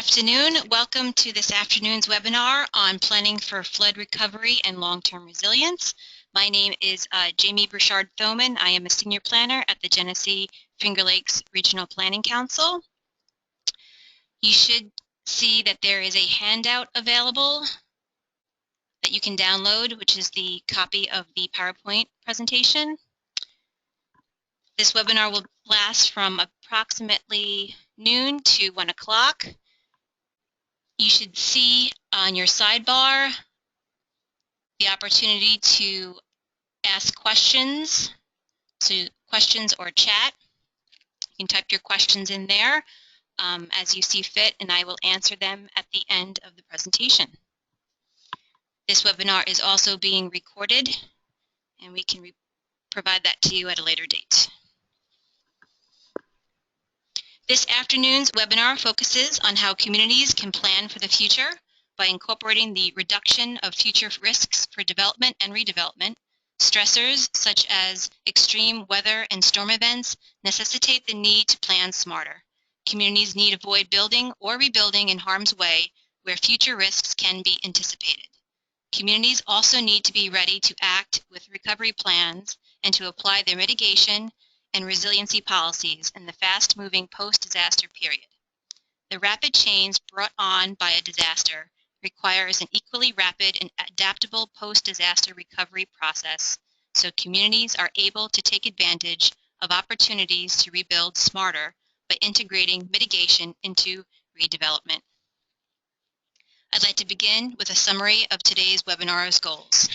afternoon. Welcome to this afternoon's webinar on planning for flood recovery and long-term resilience. My name is Jamie Burchard-Thoman. I am a senior planner at the Genesee Finger Lakes Regional Planning Council. You should see that there is a handout available that you can download, which is the copy of the PowerPoint presentation. This webinar will last from approximately noon to 1 o'clock. You should see on your sidebar the opportunity to ask questions, so questions or chat. You can type your questions in there as you see fit, and I will answer them at the end of the presentation. This webinar is also being recorded, and we can provide that to you at a later date. This afternoon's webinar focuses on how communities can plan for the future by incorporating the reduction of future risks for development and redevelopment. Stressors such as extreme weather and storm events necessitate the need to plan smarter. Communities need to avoid building or rebuilding in harm's way where future risks can be anticipated. Communities also need to be ready to act with recovery plans and to apply their mitigation and resiliency policies in the fast-moving post-disaster period. The rapid change brought on by a disaster requires an equally rapid and adaptable post-disaster recovery process so communities are able to take advantage of opportunities to rebuild smarter by integrating mitigation into redevelopment. I'd like to begin with a summary of today's webinar's goals.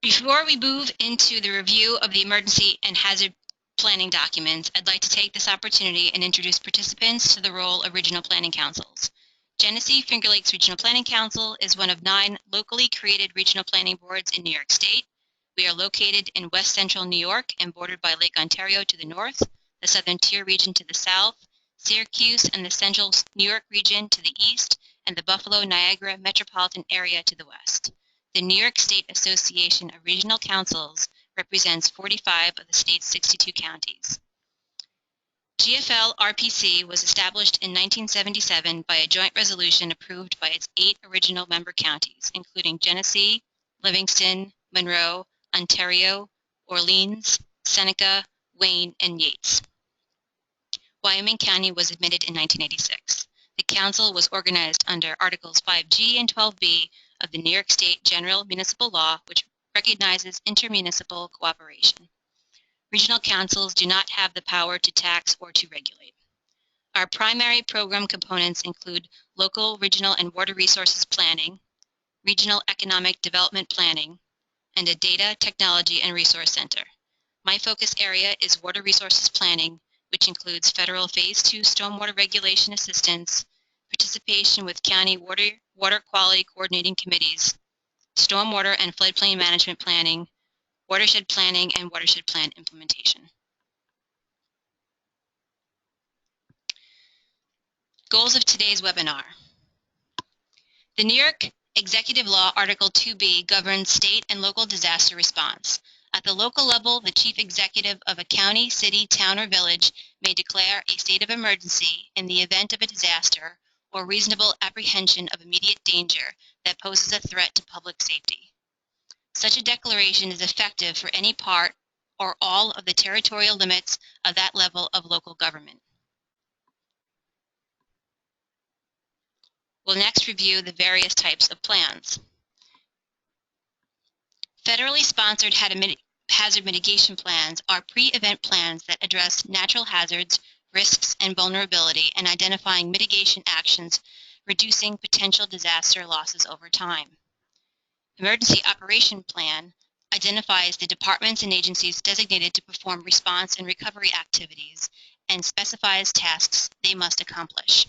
Before we move into the review of the emergency and hazard planning documents, I'd like to take this opportunity and introduce participants to the role of regional planning councils. Genesee Finger Lakes Regional Planning Council is one of 9 locally created regional planning boards in New York State. We are located in West Central New York and bordered by Lake Ontario to the north, the Southern Tier region to the south, Syracuse and the Central New York region to the east, and the Buffalo-Niagara metropolitan area to the west. The New York State Association of Regional Councils represents 45 of the state's 62 counties. GFL-RPC was established in 1977 by a joint resolution approved by its 8 original member counties, including Genesee, Livingston, Monroe, Ontario, Orleans, Seneca, Wayne, and Yates. Wyoming County was admitted in 1986. The council was organized under Articles 5G and 12B of the New York State General Municipal Law, which recognizes intermunicipal cooperation. Regional councils do not have the power to tax or to regulate. Our primary program components include local, regional, and water resources planning, regional economic development planning, and a data, technology, and resource center. My focus area is water resources planning, which includes federal Phase 2 stormwater regulation assistance, participation with county water quality coordinating committees, stormwater and floodplain management planning, watershed planning, and watershed plan implementation. Goals of today's webinar. The New York Executive Law Article 2B governs state and local disaster response. At the local level, the chief executive of a county, city, town, or village may declare a state of emergency in the event of a disaster or reasonable apprehension of immediate danger that poses a threat to public safety. Such a declaration is effective for any part or all of the territorial limits of that level of local government. We'll next review the various types of plans. Federally sponsored hazard mitigation plans are pre-event plans that address natural hazards, risks, and vulnerability, and identifying mitigation actions, reducing potential disaster losses over time. Emergency Operation Plan identifies the departments and agencies designated to perform response and recovery activities and specifies tasks they must accomplish.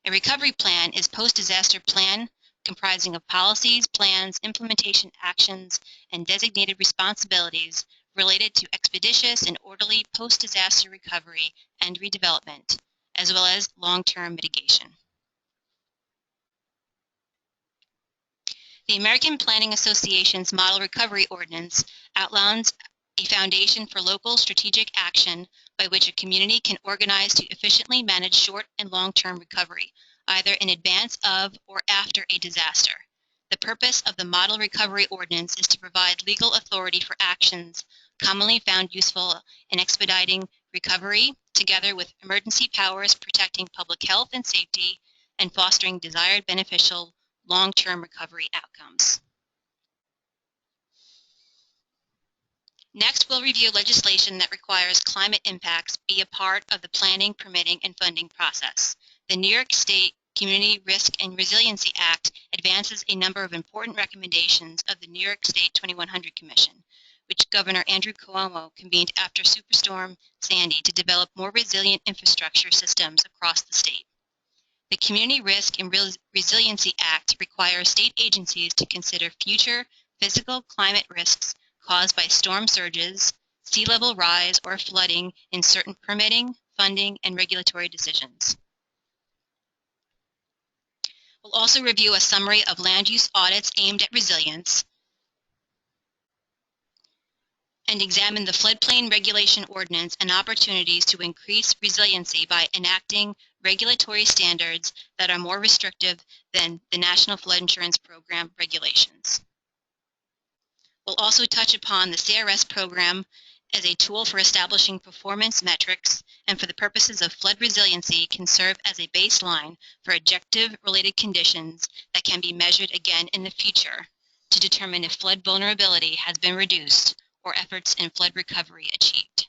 A recovery plan is post-disaster plan comprising of policies, plans, implementation actions, and designated responsibilities related to expeditious and orderly post-disaster recovery and redevelopment, as well as long-term mitigation. The American Planning Association's Model Recovery Ordinance outlines a foundation for local strategic action by which a community can organize to efficiently manage short and long-term recovery, either in advance of or after a disaster. The purpose of the Model Recovery Ordinance is to provide legal authority for actions commonly found useful in expediting recovery, together with emergency powers protecting public health and safety and fostering desired beneficial long-term recovery outcomes. Next, we'll review legislation that requires climate impacts be a part of the planning, permitting, and funding process. The New York State Community Risk and Resiliency Act advances a number of important recommendations of the New York State 2100 Commission, which Governor Andrew Cuomo convened after Superstorm Sandy to develop more resilient infrastructure systems across the state. The Community Risk and Resiliency Act requires state agencies to consider future physical climate risks caused by storm surges, sea level rise, or flooding in certain permitting, funding, and regulatory decisions. We'll also review a summary of land use audits aimed at resilience and examine the floodplain regulation ordinance and opportunities to increase resiliency by enacting regulatory standards that are more restrictive than the National Flood Insurance Program regulations. We'll also touch upon the CRS program as a tool for establishing performance metrics and for the purposes of flood resiliency can serve as a baseline for objective-related conditions that can be measured again in the future to determine if flood vulnerability has been reduced or efforts in flood recovery achieved.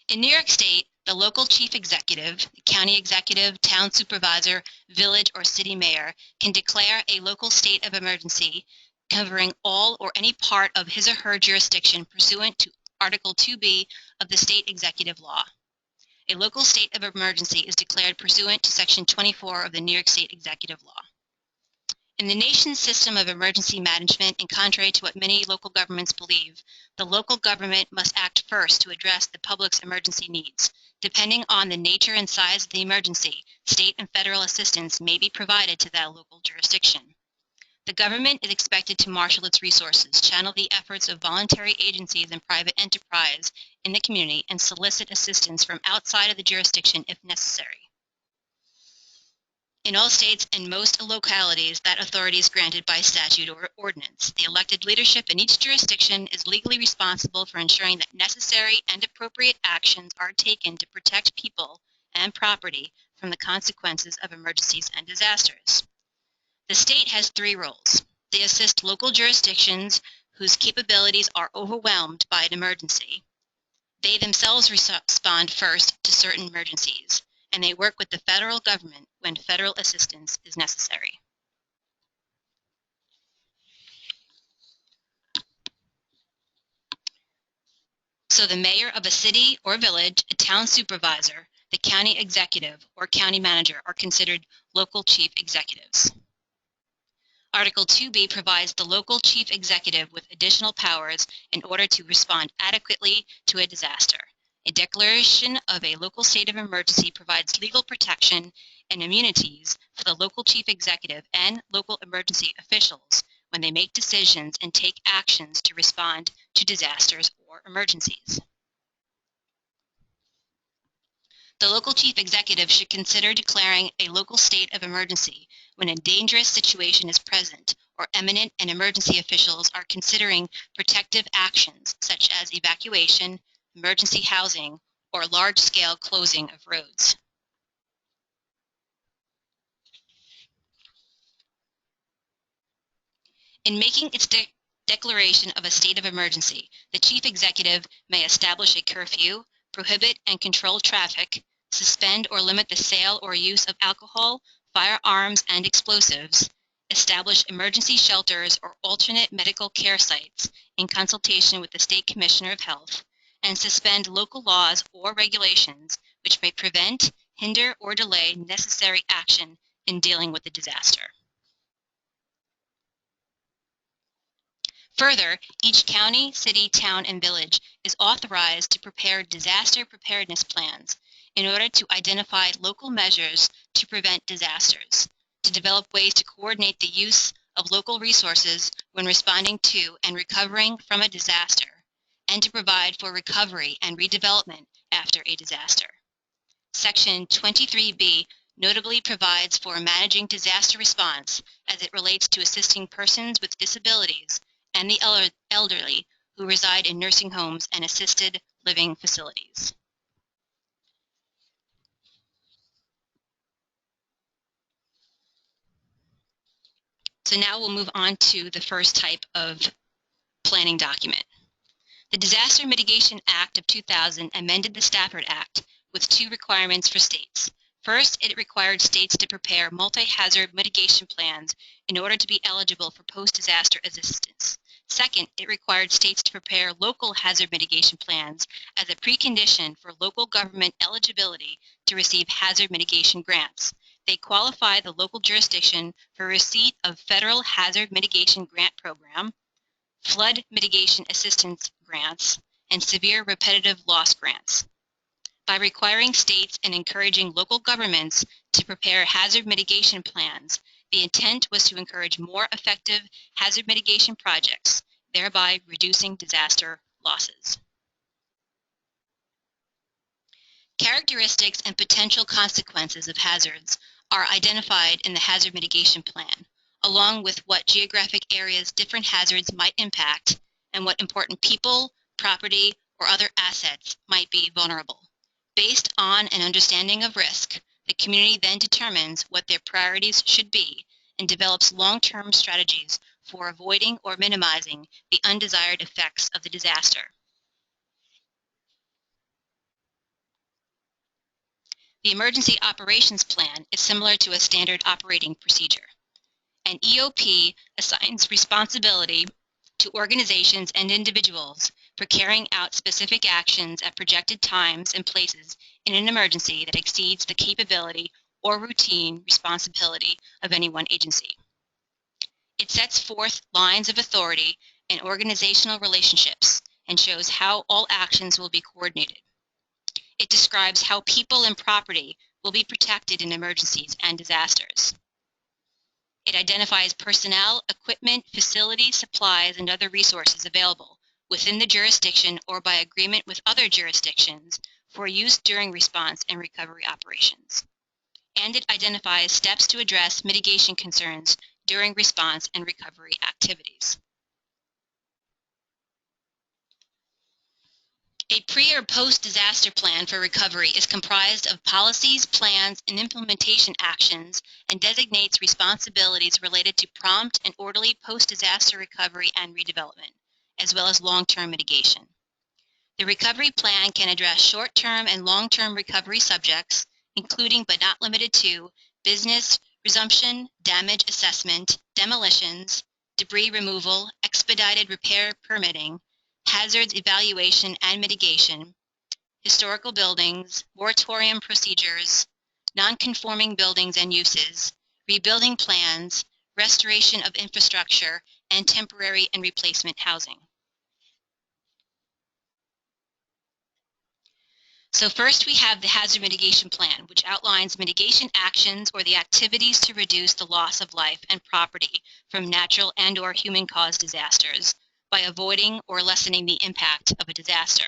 In New York State, the local chief executive, the county executive, town supervisor, village, or city mayor can declare a local state of emergency covering all or any part of his or her jurisdiction pursuant to Article 2B of the state executive law. A local state of emergency is declared pursuant to Section 24 of the New York State Executive Law. In the nation's system of emergency management, and contrary to what many local governments believe, the local government must act first to address the public's emergency needs. Depending on the nature and size of the emergency, state and federal assistance may be provided to that local jurisdiction. The government is expected to marshal its resources, channel the efforts of voluntary agencies and private enterprise in the community, and solicit assistance from outside of the jurisdiction if necessary. In all states and most localities, that authority is granted by statute or ordinance. The elected leadership in each jurisdiction is legally responsible for ensuring that necessary and appropriate actions are taken to protect people and property from the consequences of emergencies and disasters. The state has three roles. They assist local jurisdictions whose capabilities are overwhelmed by an emergency. They themselves respond first to certain emergencies, and they work with the federal government when federal assistance is necessary. So the mayor of a city or village, a town supervisor, the county executive, or county manager are considered local chief executives. Article 2B provides the local chief executive with additional powers in order to respond adequately to a disaster. A declaration of a local state of emergency provides legal protection and immunities for the local chief executive and local emergency officials when they make decisions and take actions to respond to disasters or emergencies. The local chief executive should consider declaring a local state of emergency when a dangerous situation is present or imminent and emergency officials are considering protective actions such as evacuation, emergency housing, or large-scale closing of roads. In making its declaration of a state of emergency, the chief executive may establish a curfew, prohibit and control traffic, suspend or limit the sale or use of alcohol, firearms, and explosives, establish emergency shelters or alternate medical care sites in consultation with the State Commissioner of Health, and suspend local laws or regulations which may prevent, hinder, or delay necessary action in dealing with the disaster. Further, each county, city, town, and village is authorized to prepare disaster preparedness plans in order to identify local measures to prevent disasters, to develop ways to coordinate the use of local resources when responding to and recovering from a disaster, and to provide for recovery and redevelopment after a disaster. Section 23B notably provides for managing disaster response as it relates to assisting persons with disabilities and the elderly who reside in nursing homes and assisted living facilities. So now we'll move on to the first type of planning document. The Disaster Mitigation Act of 2000 amended the Stafford Act with two requirements for states. First, it required states to prepare multi-hazard mitigation plans in order to be eligible for post-disaster assistance. Second, it required states to prepare local hazard mitigation plans as a precondition for local government eligibility to receive hazard mitigation grants. They qualify the local jurisdiction for receipt of Federal Hazard Mitigation Grant Program, flood mitigation assistance grants, and severe repetitive loss grants. By requiring states and encouraging local governments to prepare hazard mitigation plans, the intent was to encourage more effective hazard mitigation projects, thereby reducing disaster losses. Characteristics and potential consequences of hazards are identified in the Hazard Mitigation Plan, along with what geographic areas different hazards might impact and what important people, property, or other assets might be vulnerable. Based on an understanding of risk, the community then determines what their priorities should be and develops long-term strategies for avoiding or minimizing the undesired effects of the disaster. The Emergency Operations Plan is similar to a standard operating procedure. An EOP assigns responsibility to organizations and individuals for carrying out specific actions at projected times and places in an emergency that exceeds the capability or routine responsibility of any one agency. It sets forth lines of authority and organizational relationships and shows how all actions will be coordinated. It describes how people and property will be protected in emergencies and disasters. It identifies personnel, equipment, facilities, supplies, and other resources available within the jurisdiction or by agreement with other jurisdictions for use during response and recovery operations. And it identifies steps to address mitigation concerns during response and recovery activities. A pre- or post-disaster plan for recovery is comprised of policies, plans, and implementation actions and designates responsibilities related to prompt and orderly post-disaster recovery and redevelopment, as well as long-term mitigation. The recovery plan can address short-term and long-term recovery subjects, including but not limited to business resumption, damage assessment, demolitions, debris removal, expedited repair permitting, hazards evaluation and mitigation, historical buildings, moratorium procedures, non-conforming buildings and uses, rebuilding plans, restoration of infrastructure, and temporary and replacement housing. So first we have the Hazard Mitigation Plan, which outlines mitigation actions or the activities to reduce the loss of life and property from natural and/or human-caused disasters by avoiding or lessening the impact of a disaster.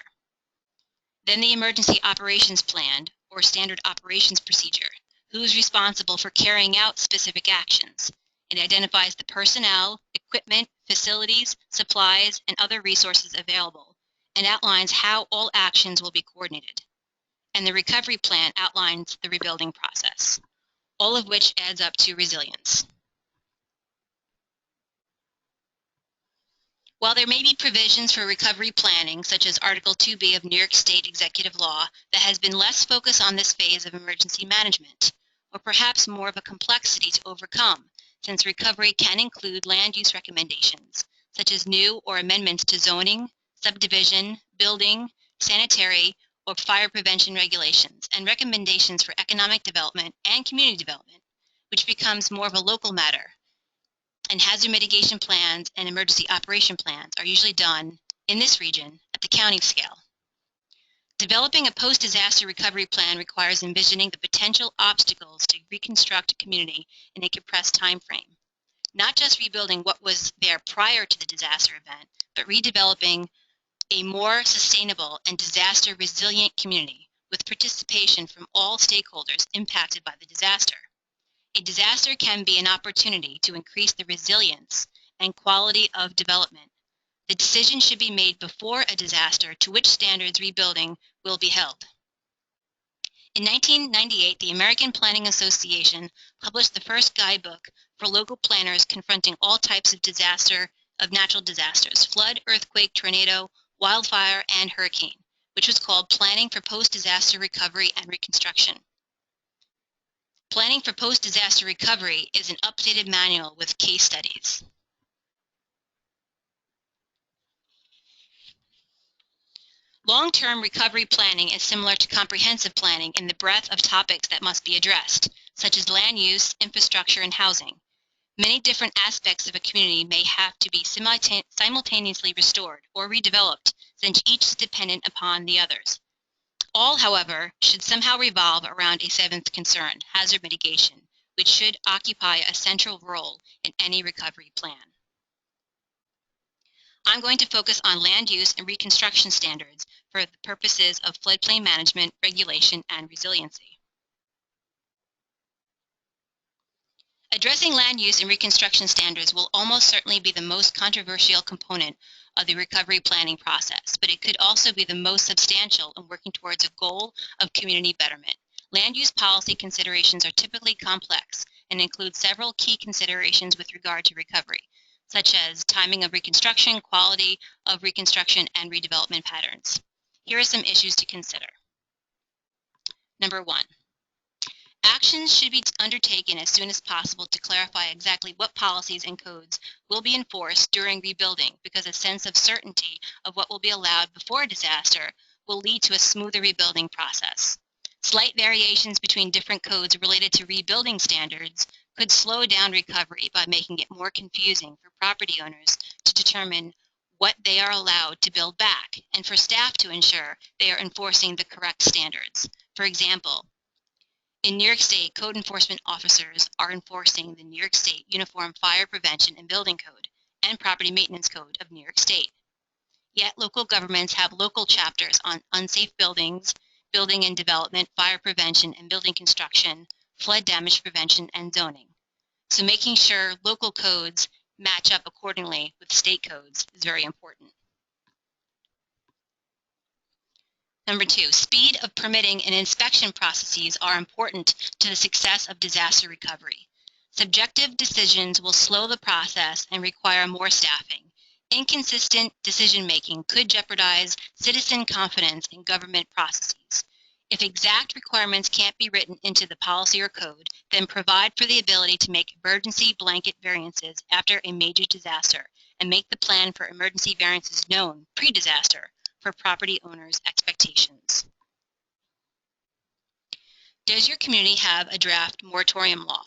Then the Emergency Operations Plan, or Standard Operations Procedure, who is responsible for carrying out specific actions. It identifies the personnel, equipment, facilities, supplies, and other resources available, and outlines how all actions will be coordinated. And the Recovery Plan outlines the rebuilding process, all of which adds up to resilience. While there may be provisions for recovery planning, such as Article 2B of New York State Executive Law, that has been less focused on this phase of emergency management, or perhaps more of a complexity to overcome, since recovery can include land use recommendations, such as new or amendments to zoning, subdivision, building, sanitary, or fire prevention regulations, and recommendations for economic development and community development, which becomes more of a local matter. And hazard mitigation plans and emergency operation plans are usually done in this region at the county scale. Developing a post-disaster recovery plan requires envisioning the potential obstacles to reconstruct a community in a compressed time frame. Not just rebuilding what was there prior to the disaster event, but redeveloping a more sustainable and disaster-resilient community with participation from all stakeholders impacted by the disaster. A disaster can be an opportunity to increase the resilience and quality of development. The decision should be made before a disaster to which standards rebuilding will be held. In 1998, the American Planning Association published the first guidebook for local planners confronting all types of natural disasters: flood, earthquake, tornado, wildfire, and hurricane, which was called Planning for Post-Disaster Recovery and Reconstruction. Planning for Post-Disaster Recovery is an updated manual with case studies. Long-term recovery planning is similar to comprehensive planning in the breadth of topics that must be addressed, such as land use, infrastructure, and housing. Many different aspects of a community may have to be simultaneously restored or redeveloped, since each is dependent upon the others. All, however, should somehow revolve around a seventh concern: hazard mitigation, which should occupy a central role in any recovery plan. I'm going to focus on land use and reconstruction standards for the purposes of floodplain management, regulation, and resiliency. Addressing land use and reconstruction standards will almost certainly be the most controversial component of the recovery planning process, but it could also be the most substantial in working towards a goal of community betterment. Land use policy considerations are typically complex and include several key considerations with regard to recovery, such as timing of reconstruction, quality of reconstruction, and redevelopment patterns. Here are some issues to consider. Number 1. Actions should be undertaken as soon as possible to clarify exactly what policies and codes will be enforced during rebuilding, because a sense of certainty of what will be allowed before a disaster will lead to a smoother rebuilding process. Slight variations between different codes related to rebuilding standards could slow down recovery by making it more confusing for property owners to determine what they are allowed to build back, and for staff to ensure they are enforcing the correct standards. For example, in New York State, code enforcement officers are enforcing the New York State Uniform Fire Prevention and Building Code and Property Maintenance Code of New York State. Yet local governments have local chapters on unsafe buildings, building and development, fire prevention and building construction, flood damage prevention, and zoning. So making sure local codes match up accordingly with state codes is very important. Number 2, speed of permitting and inspection processes are important to the success of disaster recovery. Subjective decisions will slow the process and require more staffing. Inconsistent decision-making could jeopardize citizen confidence in government processes. If exact requirements can't be written into the policy or code, then provide for the ability to make emergency blanket variances after a major disaster and make the plan for emergency variances known pre-disaster for property owners' expectations. Does your community have a draft moratorium law?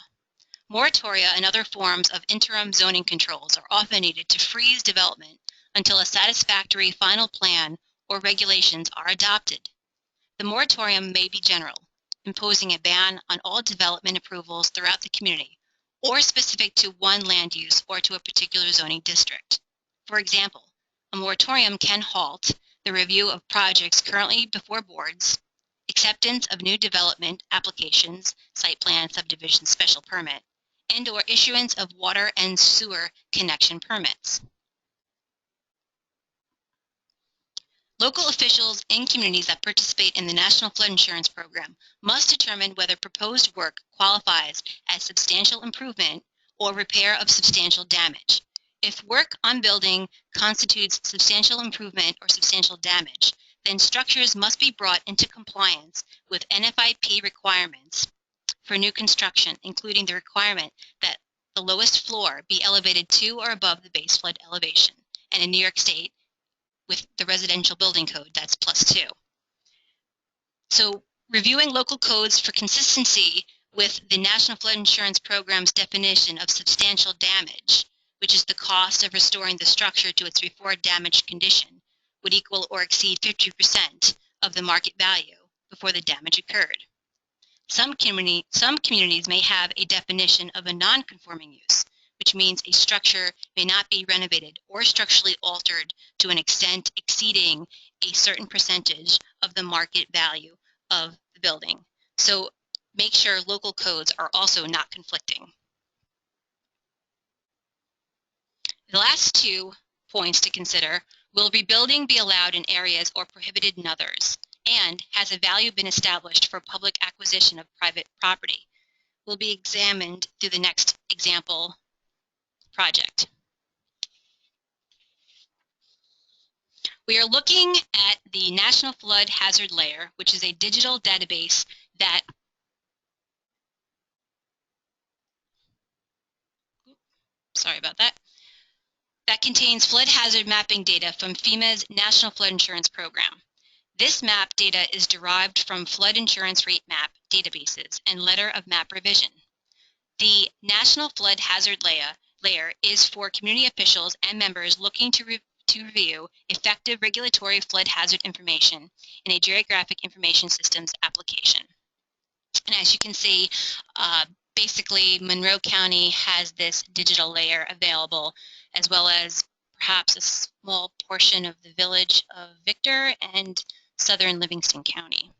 Moratoria and other forms of interim zoning controls are often needed to freeze development until a satisfactory final plan or regulations are adopted. The moratorium may be general, imposing a ban on all development approvals throughout the community, or specific to one land use or to a particular zoning district. For example, a moratorium can halt the review of projects currently before boards, acceptance of new development applications, site plan, subdivision, special permit, and/or issuance of water and sewer connection permits. Local officials in communities that participate in the National Flood Insurance Program must determine whether proposed work qualifies as substantial improvement or repair of substantial damage. If work on building constitutes substantial improvement or substantial damage, then structures must be brought into compliance with NFIP requirements for new construction, including the requirement that the lowest floor be elevated to or above the base flood elevation. And in New York State, with the residential building code, that's +2. So reviewing local codes for consistency with the National Flood Insurance Program's definition of substantial damage, which is the cost of restoring the structure to its before damaged condition, would equal or exceed 50% of the market value before the damage occurred. Some communities may have a definition of a non-conforming use, which means a structure may not be renovated or structurally altered to an extent exceeding a certain percentage of the market value of the building. So make sure local codes are also not conflicting. The last 2 points to consider: will rebuilding be allowed in areas or prohibited in others? And has a value been established for public acquisition of private property? Will be examined through the next example project. We are looking at the National Flood Hazard Layer, which is a digital database that that contains flood hazard mapping data from FEMA's National Flood Insurance Program. This map data is derived from flood insurance rate map databases and letter of map revision. The National Flood Hazard Layer is for community officials and members looking to review effective regulatory flood hazard information in a geographic information systems application. And as you can see, basically Monroe County has this digital layer available, as well as perhaps a small portion of the village of Victor and southern Livingston County.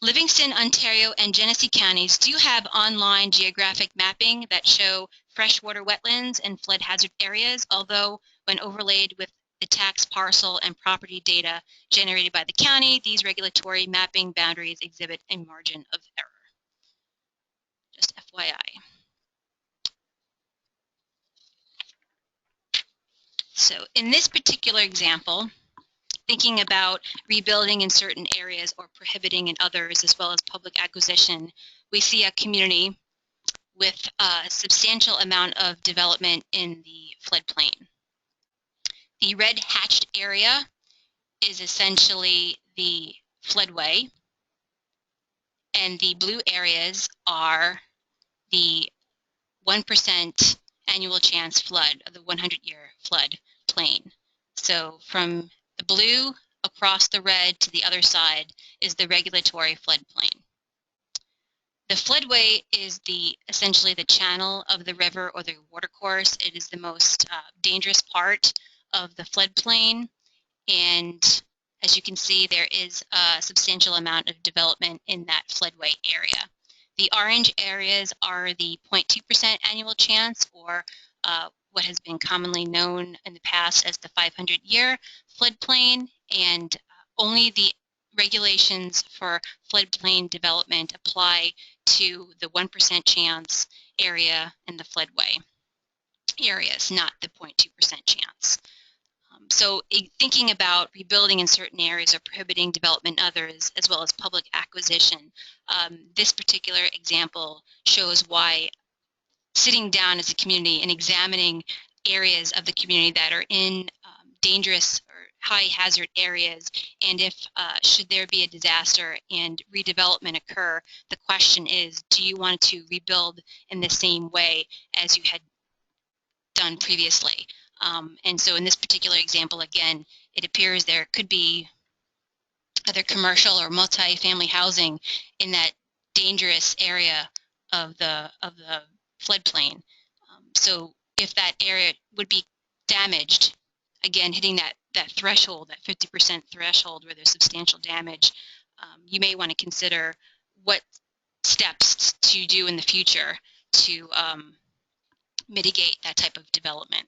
Livingston, Ontario, and Genesee counties do have online geographic mapping that show freshwater wetlands and flood hazard areas, although when overlaid with the tax parcel and property data generated by the county, these regulatory mapping boundaries exhibit a margin of error. Just FYI. So in this particular example, thinking about rebuilding in certain areas or prohibiting in others, as well as public acquisition, we see a community with a substantial amount of development in the floodplain. The red hatched area is essentially the floodway, and the blue areas are the 1% annual chance flood of the 100-year flood plain. So from the blue across the red to the other side is the regulatory floodplain. The floodway is essentially the channel of the river or the watercourse. It is the most dangerous part of the floodplain, and as you can see, there is a substantial amount of development in that floodway area. The orange areas are the 0.2% annual chance, or what has been commonly known in the past as the 500-year floodplain, and only the regulations for floodplain development apply to the 1% chance area and the floodway areas, not the 0.2% chance. So thinking about rebuilding in certain areas or prohibiting development in others, as well as public acquisition, this particular example shows why sitting down as a community and examining areas of the community that are in dangerous or high hazard areas, and if should there be a disaster and redevelopment occur, the question is, do you want to rebuild in the same way as you had done previously? And so in this particular example, again, it appears there could be either commercial or multi-family housing in that dangerous area of the floodplain. So if that area would be damaged, again, hitting that threshold, that 50% threshold where there's substantial damage, you may want to consider what steps to do in the future to mitigate that type of development.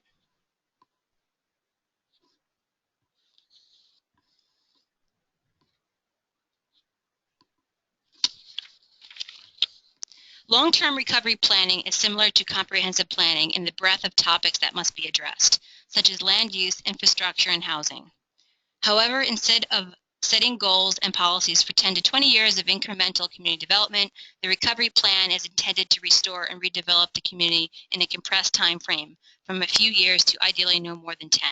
Long-term recovery planning is similar to comprehensive planning in the breadth of topics that must be addressed, such as land use, infrastructure, and housing. However, instead of setting goals and policies for 10 to 20 years of incremental community development, the recovery plan is intended to restore and redevelop the community in a compressed time frame from a few years to ideally no more than 10.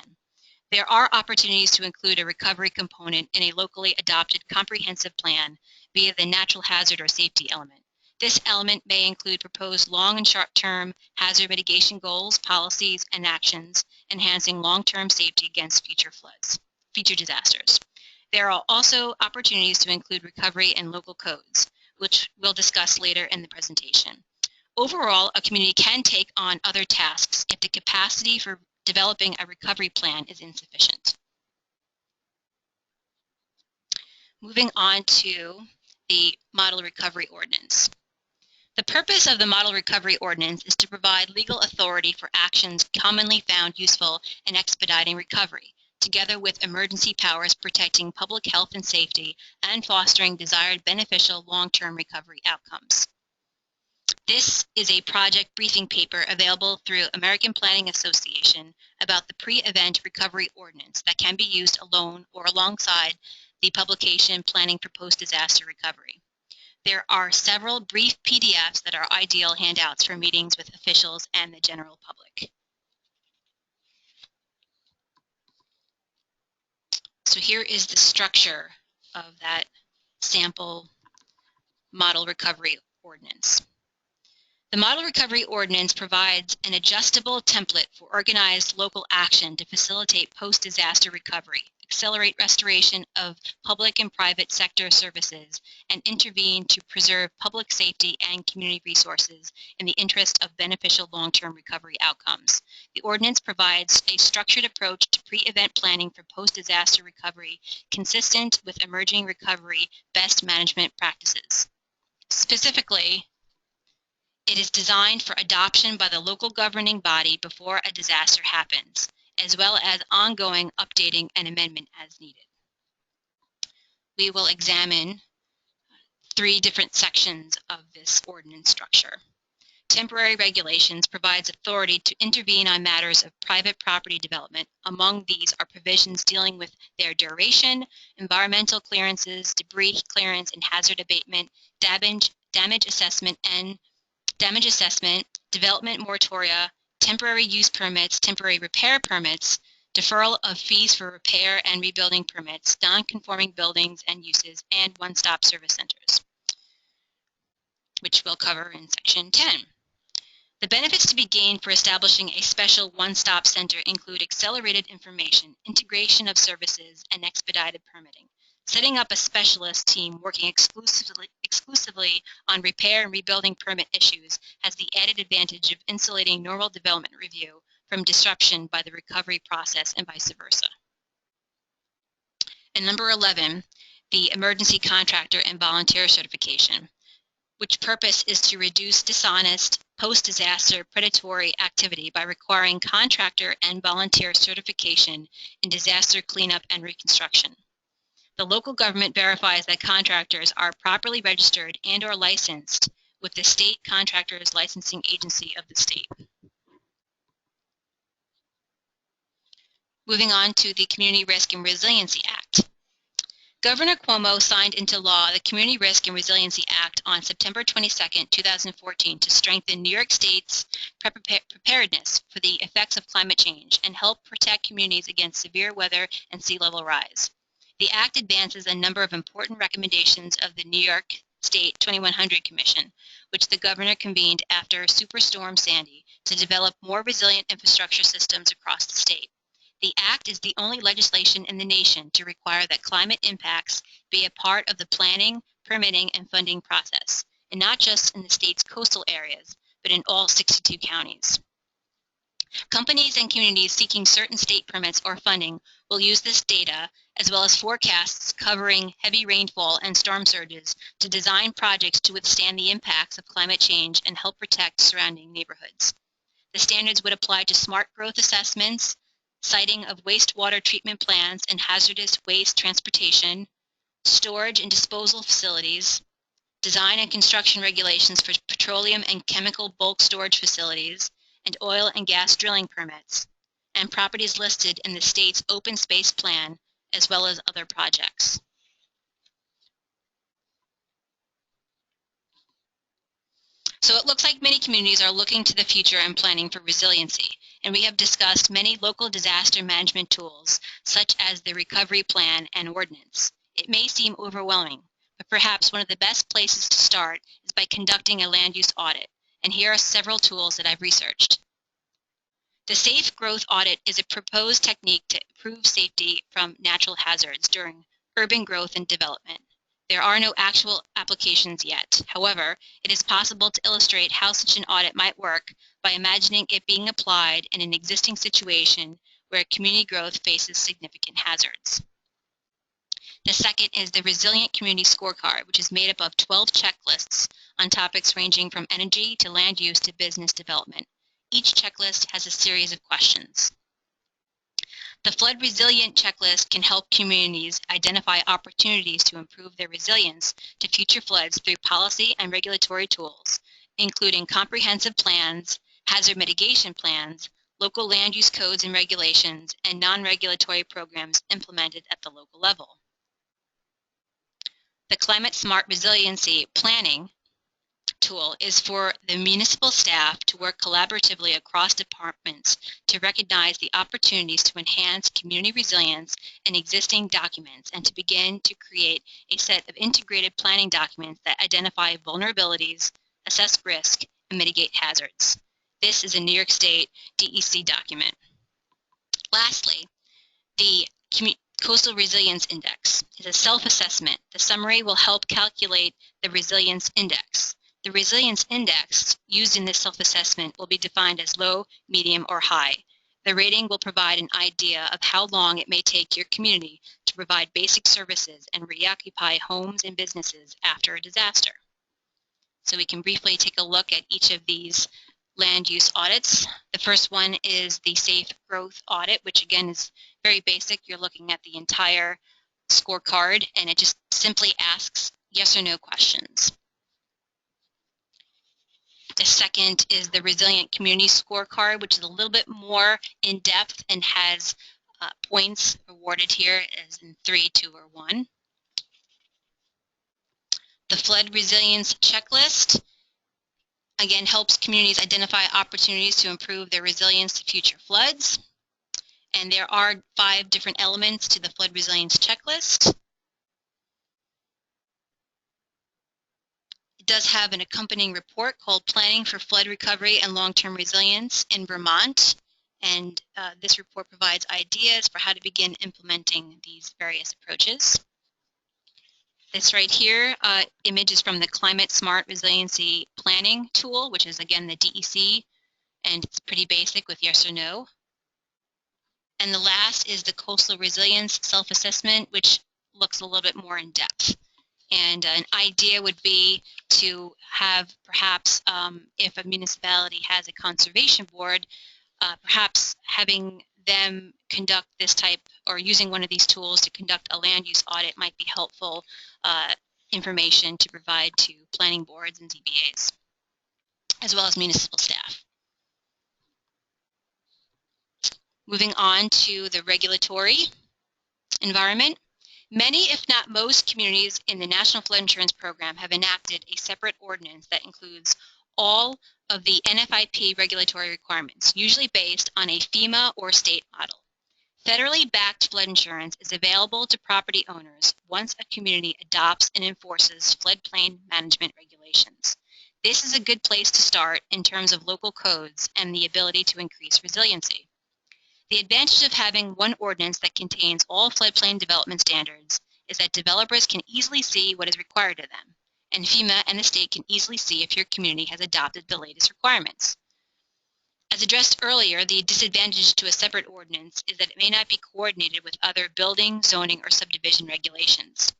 There are opportunities to include a recovery component in a locally adopted comprehensive plan via the natural hazard or safety element. This element may include proposed long and short-term hazard mitigation goals, policies, and actions, enhancing long-term safety against future disasters. There are also opportunities to include recovery and local codes, which we'll discuss later in the presentation. Overall, a community can take on other tasks if the capacity for developing a recovery plan is insufficient. Moving on to the Model Recovery Ordinance. The purpose of the Model Recovery Ordinance is to provide legal authority for actions commonly found useful in expediting recovery, together with emergency powers protecting public health and safety and fostering desired beneficial long-term recovery outcomes. This is a project briefing paper available through American Planning Association about the Pre-Event Recovery Ordinance that can be used alone or alongside the publication Planning for Post-Disaster Recovery. There are several brief PDFs that are ideal handouts for meetings with officials and the general public. So here is the structure of that sample Model Recovery Ordinance. The Model Recovery Ordinance provides an adjustable template for organized local action to facilitate post-disaster recovery, accelerate restoration of public and private sector services, and intervene to preserve public safety and community resources in the interest of beneficial long-term recovery outcomes. The ordinance provides a structured approach to pre-event planning for post-disaster recovery consistent with emerging recovery best management practices. Specifically, it is designed for adoption by the local governing body before a disaster happens, as well as ongoing updating and amendment as needed. We will examine 3 different sections of this ordinance structure. Temporary regulations provides authority to intervene on matters of private property development. Among these are provisions dealing with their duration, environmental clearances, debris clearance and hazard abatement, damage assessment, development moratoria, temporary use permits, temporary repair permits, deferral of fees for repair and rebuilding permits, non-conforming buildings and uses, and one-stop service centers, which we'll cover in section 10. The benefits to be gained for establishing a special one-stop center include accelerated information, integration of services, and expedited permitting. Setting up a specialist team working exclusively on repair and rebuilding permit issues has the added advantage of insulating normal development review from disruption by the recovery process and vice versa. And number 11, the emergency contractor and volunteer certification, which purpose is to reduce dishonest post-disaster predatory activity by requiring contractor and volunteer certification in disaster cleanup and reconstruction. The local government verifies that contractors are properly registered and or licensed with the state contractors licensing agency of the state. Moving on to the Community Risk and Resiliency Act. Governor Cuomo signed into law the Community Risk and Resiliency Act on September 22, 2014 to strengthen New York State's preparedness for the effects of climate change and help protect communities against severe weather and sea level rise. The Act advances a number of important recommendations of the New York State 2100 Commission, which the governor convened after Superstorm Sandy to develop more resilient infrastructure systems across the state. The Act is the only legislation in the nation to require that climate impacts be a part of the planning, permitting, and funding process, and not just in the state's coastal areas, but in all 62 counties. Companies and communities seeking certain state permits or funding will use this data, as well as forecasts covering heavy rainfall and storm surges, to design projects to withstand the impacts of climate change and help protect surrounding neighborhoods. The standards would apply to smart growth assessments, siting of wastewater treatment plants and hazardous waste transportation, storage and disposal facilities, design and construction regulations for petroleum and chemical bulk storage facilities, and oil and gas drilling permits, and properties listed in the state's open space plan, as well as other projects. So it looks like many communities are looking to the future and planning for resiliency, and we have discussed many local disaster management tools, such as the Recovery Plan and Ordinance. It may seem overwhelming, but perhaps one of the best places to start is by conducting a land use audit, and here are several tools that I've researched. The Safe Growth Audit is a proposed technique to improve safety from natural hazards during urban growth and development. There are no actual applications yet. However, it is possible to illustrate how such an audit might work by imagining it being applied in an existing situation where community growth faces significant hazards. The second is the Resilient Community Scorecard, which is made up of 12 checklists on topics ranging from energy to land use to business development. Each checklist has a series of questions. The Flood Resilient Checklist can help communities identify opportunities to improve their resilience to future floods through policy and regulatory tools, including comprehensive plans, hazard mitigation plans, local land use codes and regulations, and non-regulatory programs implemented at the local level. The Climate Smart Resiliency Planning tool is for the municipal staff to work collaboratively across departments to recognize the opportunities to enhance community resilience in existing documents and to begin to create a set of integrated planning documents that identify vulnerabilities, assess risk, and mitigate hazards. This is a New York State DEC document. Lastly, the Coastal Resilience Index is a self-assessment. The summary will help calculate the Resilience Index. The Resilience Index used in this self-assessment will be defined as low, medium, or high. The rating will provide an idea of how long it may take your community to provide basic services and reoccupy homes and businesses after a disaster. So we can briefly take a look at each of these land use audits. The first one is the Safe Growth Audit, which again is very basic. You're looking at the entire scorecard and it just simply asks yes or no questions. The second is the Resilient Community Scorecard, which is a little bit more in depth and has points awarded here as in 3, 2, or 1. The Flood Resilience Checklist again helps communities identify opportunities to improve their resilience to future floods. And there are 5 different elements to the Flood Resilience Checklist. It does have an accompanying report called Planning for Flood Recovery and Long-Term Resilience in Vermont. And this report provides ideas for how to begin implementing these various approaches. This right here image is from the Climate Smart Resiliency Planning tool, which is again the DEC, and it's pretty basic with yes or no. And the last is the Coastal Resilience Self-Assessment, which looks a little bit more in depth. And an idea would be to have perhaps if a municipality has a conservation board, perhaps having them conduct this type or using one of these tools to conduct a land use audit might be helpful information to provide to planning boards and ZBAs, as well as municipal staff. Moving on to the regulatory environment. Many, if not most, communities in the National Flood Insurance Program have enacted a separate ordinance that includes all of the NFIP regulatory requirements, usually based on a FEMA or state model. Federally backed flood insurance is available to property owners once a community adopts and enforces floodplain management regulations. This is a good place to start in terms of local codes and the ability to increase resiliency. The advantage of having one ordinance that contains all floodplain development standards is that developers can easily see what is required of them, and FEMA and the state can easily see if your community has adopted the latest requirements. As addressed earlier, the disadvantage to a separate ordinance is that it may not be coordinated with other building, zoning, or subdivision regulations.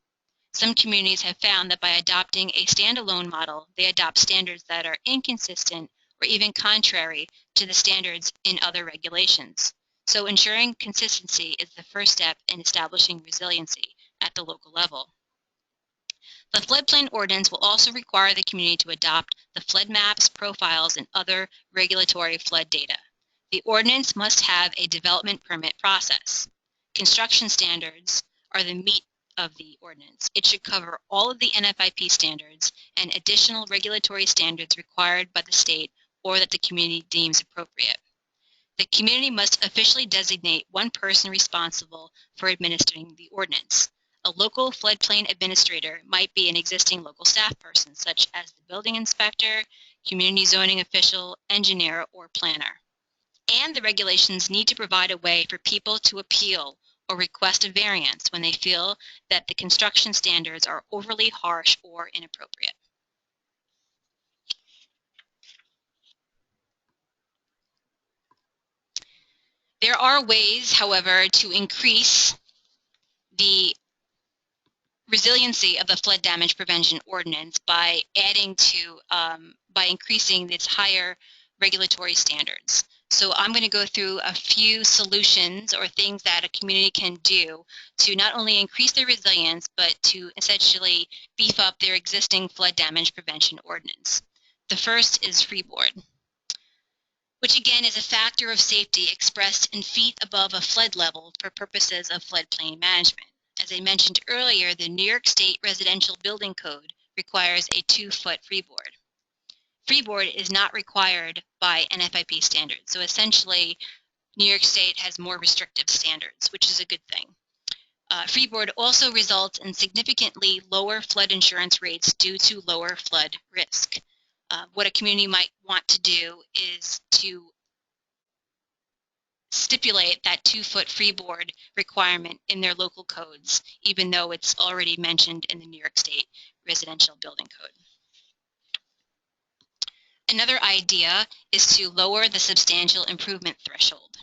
Some communities have found that by adopting a standalone model, they adopt standards that are inconsistent or even contrary to the standards in other regulations. So ensuring consistency is the first step in establishing resiliency at the local level. The floodplain ordinance will also require the community to adopt the flood maps, profiles, and other regulatory flood data. The ordinance must have a development permit process. Construction standards are the meat of the ordinance. It should cover all of the NFIP standards and additional regulatory standards required by the state or that the community deems appropriate. The community must officially designate one person responsible for administering the ordinance. A local floodplain administrator might be an existing local staff person, such as the building inspector, community zoning official, engineer, or planner. And the regulations need to provide a way for people to appeal or request a variance when they feel that the construction standards are overly harsh or inappropriate. There are ways, however, to increase the resiliency of the flood damage prevention ordinance by increasing its higher regulatory standards. So I'm going to go through a few solutions or things that a community can do to not only increase their resilience, but to essentially beef up their existing flood damage prevention ordinance. The first is freeboard, which again is a factor of safety expressed in feet above a flood level for purposes of floodplain management. As I mentioned earlier, the New York State Residential Building Code requires a 2-foot freeboard. Freeboard is not required by NFIP standards, so essentially New York State has more restrictive standards, which is a good thing. Freeboard also results in significantly lower flood insurance rates due to lower flood risk. What a community might want to do is to stipulate that 2-foot freeboard requirement in their local codes, even though it's already mentioned in the New York State Residential Building Code. Another idea is to lower the substantial improvement threshold.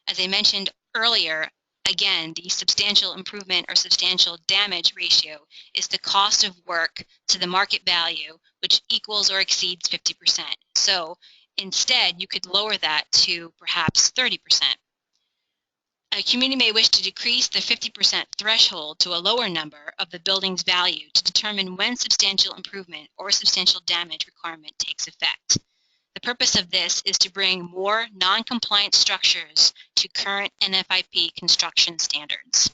As I mentioned earlier, again, the substantial improvement or substantial damage ratio is the cost of work to the market value, which equals or exceeds 50%. So instead, you could lower that to perhaps 30%. A community may wish to decrease the 50% threshold to a lower number of the building's value to determine when substantial improvement or substantial damage requirement takes effect. The purpose of this is to bring more non-compliant structures to current NFIP construction standards.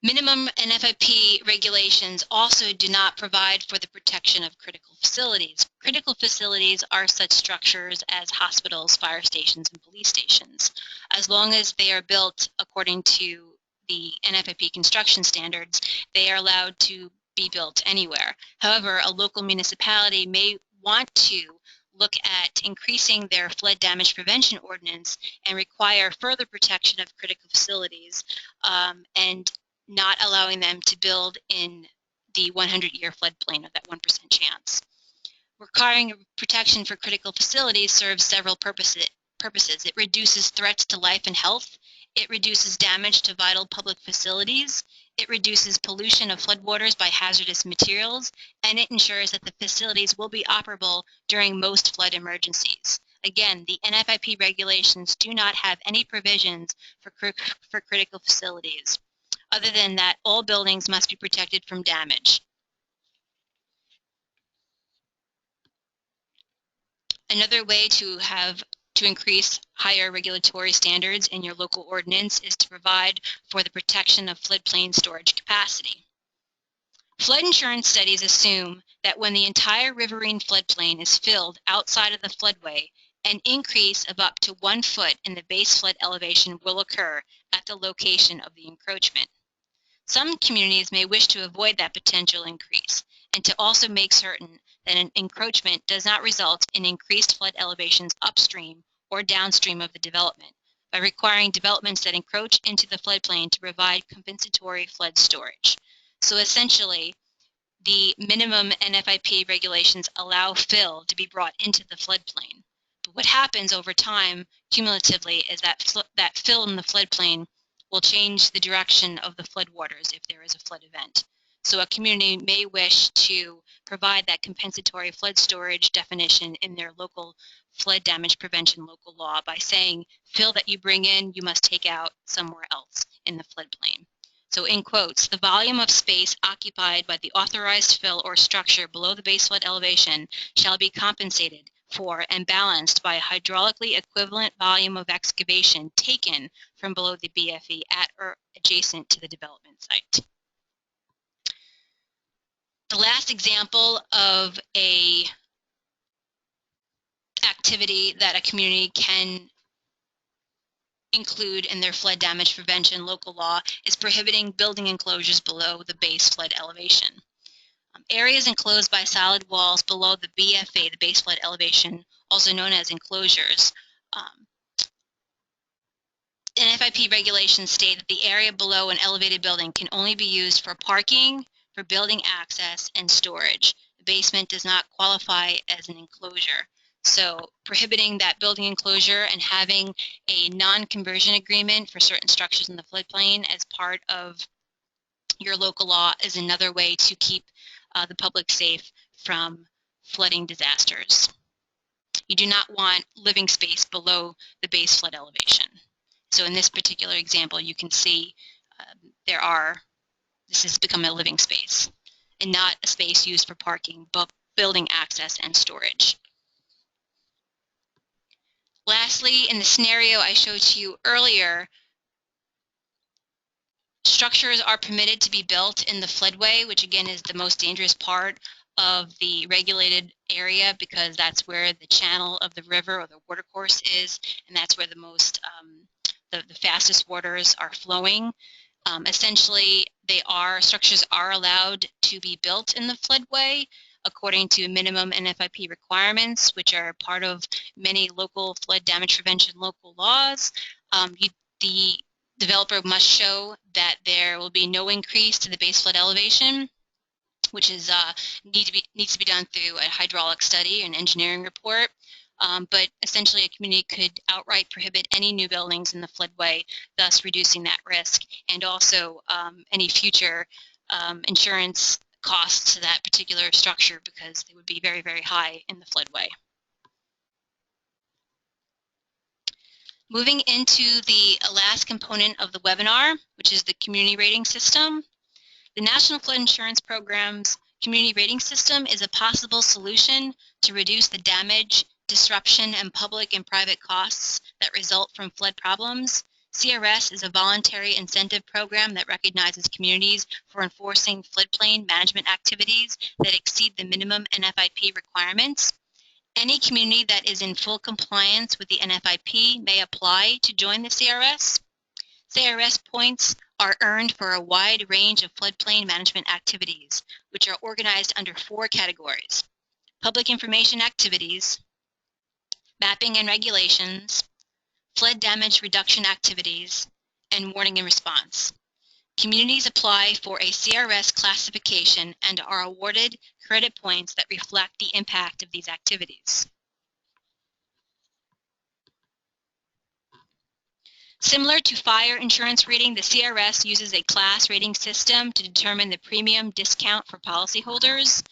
Minimum NFIP regulations also do not provide for the protection of critical facilities. Critical facilities are such structures as hospitals, fire stations, and police stations. As long as they are built according to the NFIP construction standards, they are allowed to be built anywhere. However, a local municipality may want to look at increasing their flood damage prevention ordinance and require further protection of critical facilities and not allowing them to build in the 100-year floodplain of that 1% chance. Requiring protection for critical facilities serves several purposes. It reduces threats to life and health. It reduces damage to vital public facilities. It reduces pollution of floodwaters by hazardous materials. And it ensures that the facilities will be operable during most flood emergencies. Again, the NFIP regulations do not have any provisions for critical facilities, other than that all buildings must be protected from damage. Another way to increase higher regulatory standards in your local ordinance is to provide for the protection of floodplain storage capacity. Flood insurance studies assume that when the entire riverine floodplain is filled outside of the floodway, an increase of up to 1 foot in the base flood elevation will occur at the location of the encroachment. Some communities may wish to avoid that potential increase and to also make certain that an encroachment does not result in increased flood elevations upstream or downstream of the development by requiring developments that encroach into the floodplain to provide compensatory flood storage. So essentially, the minimum NFIP regulations allow fill to be brought into the floodplain. But what happens over time, cumulatively, is that fill in the floodplain will change the direction of the floodwaters if there is a flood event. So a community may wish to provide that compensatory flood storage definition in their local flood damage prevention local law by saying, fill that you bring in, you must take out somewhere else in the floodplain. So in quotes, the volume of space occupied by the authorized fill or structure below the base flood elevation shall be compensated for and balanced by a hydraulically equivalent volume of excavation taken from below the BFE at or adjacent to the development site. The last example of a activity that a community can include in their flood damage prevention local law is prohibiting building enclosures below the base flood elevation. Areas enclosed by solid walls below the BFA, the base flood elevation, also known as enclosures. NFIP regulations state that the area below an elevated building can only be used for parking, for building access, and storage. The basement does not qualify as an enclosure. So prohibiting that building enclosure and having a non-conversion agreement for certain structures in the floodplain as part of your local law is another way to keep the public safe from flooding disasters. You do not want living space below the base flood elevation. So in this particular example, you can see this has become a living space and not a space used for parking, but building access and storage. Lastly, in the scenario I showed to you earlier, structures are permitted to be built in the floodway, which again is the most dangerous part of the regulated area because that's where the channel of the river or the watercourse is, and that's where the most the fastest waters are flowing. Essentially, structures are allowed to be built in the floodway according to minimum NFIP requirements, which are part of many local flood damage prevention local laws. The developer must show that there will be no increase to the base flood elevation, which is needs to be done through a hydraulic study and engineering report. But essentially, a community could outright prohibit any new buildings in the floodway, thus reducing that risk, and also any future insurance costs to that particular structure because they would be very, very high in the floodway. Moving into the last component of the webinar, which is the community rating system. The National Flood Insurance Program's community rating system is a possible solution to reduce the damage, disruption, and public and private costs that result from flood problems. CRS is a voluntary incentive program that recognizes communities for enforcing floodplain management activities that exceed the minimum NFIP requirements. Any community that is in full compliance with the NFIP may apply to join the CRS. CRS points are earned for a wide range of floodplain management activities, which are organized under 4 categories: public information activities, mapping and regulations, flood damage reduction activities, and warning and response. Communities apply for a CRS classification and are awarded credit points that reflect the impact of these activities. Similar to fire insurance rating, the CRS uses a class rating system to determine the premium discount for policyholders.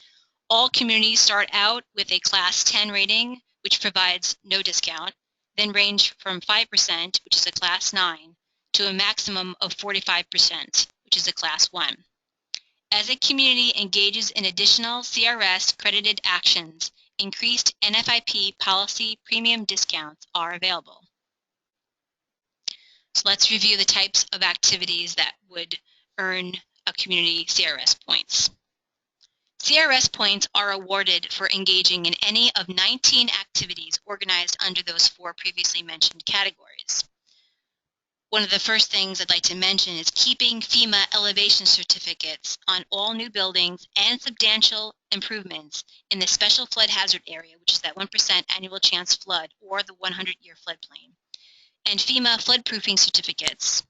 All communities start out with a class 10 rating, which provides no discount, then range from 5%, which is a class 9, to a maximum of 45%, which is a class 1. As a community engages in additional CRS credited actions, increased NFIP policy premium discounts are available. So let's review the types of activities that would earn a community CRS points. CRS points are awarded for engaging in any of 19 activities organized under those 4 previously mentioned categories. One of the first things I'd like to mention is keeping FEMA elevation certificates on all new buildings and substantial improvements in the special flood hazard area, which is that 1% annual chance flood or the 100-year floodplain, and FEMA floodproofing certificates,